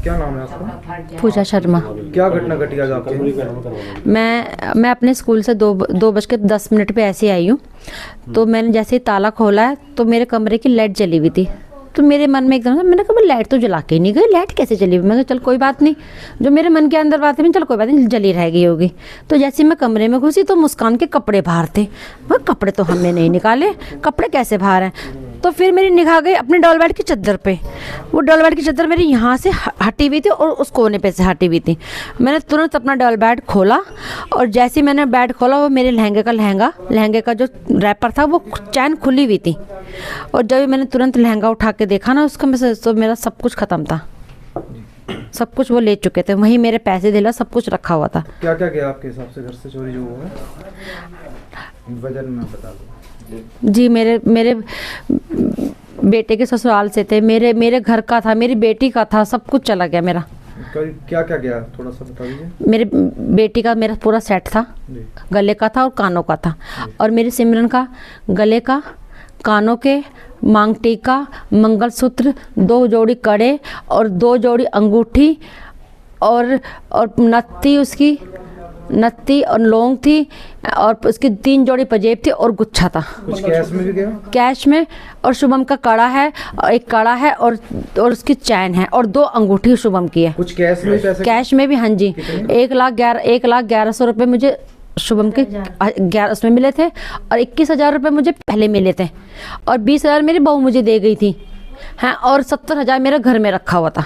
क्या नाम है आपका? पूजा शर्मा। क्या घटना घटी आज आपके? मैं अपने स्कूल से 2:10 पे ऐसे आई हूँ। तो मैंने जैसे ही ताला खोला है तो मेरे कमरे की लाइट जली हुई थी। तो मेरे मन में एकदम से मैंने कहा लाइट तो जला के ही नहीं गई, लाइट कैसे जली हुई? मैं कहा चल कोई बात नहीं, जो मेरे मन के अंदर बात है चल कोई बात नहीं, जली रह गई होगी। तो जैसे ही मैं कमरे में घुसी तो मुस्कान के कपड़े बाहर थे। वह कपड़े तो हमने नहीं निकाले, कपड़े कैसे बाहर हैं? तो फिर मेरी निगाह गई अपने डॉल बेड की चद्दर पे। वो डॉल बेड की चद्दर मेरी यहाँ से हटी हुई थी और उस कोने पे से हटी हुई थी। मैंने तुरंत अपना डॉल बेड खोला और जैसे ही मैंने बेड खोला वो मेरे लहंगे का जो रैपर था वो चैन खुली हुई थी। और जब मैंने तुरंत लहंगा उठा के देखा ना उसका, मैं तो मेरा सब कुछ ख़त्म था, सब कुछ वो ले चुके थे। वहीं मेरे पैसे दिला सब कुछ रखा हुआ था। क्या क्या गया आपके हिसाब से घर से चोरी जो हुआ है? वजन में बता दो जी। मेरे बेटे के ससुराल से थे, मेरे घर का था, मेरी बेटी का था, सब कुछ चला गया मेरा। क्या क्या गया थोड़ा सा बता दीजिए। मेरे बेटी का मेरा पूरा सेट था, गले का था और कानों का था। और मेरी सिमरन का गले का, कानों के, मांग टीका, मंगलसूत्र, 2 जोड़ी कड़े और 2 जोड़ी अंगूठी और नत्ती और लौंग थी और उसकी 3 जोड़ी पंजेब थी और गुच्छा था। कुछ कैश में भी गया? कैश में। और शुभम का कड़ा है और एक कड़ा है और उसकी चैन है और 2 अंगूठी शुभम की है। कुछ कैश में पैसे? कैश में भी, हाँ जी। 1,11,1,11,100 रुपये मुझे शुभम के 11 उसमें मिले थे और 21,000 रुपये मुझे पहले मिले थे और 20,000 मेरी बहू मुझे दे गई थी, हाँ। और 70,000 मेरे घर में रखा हुआ था।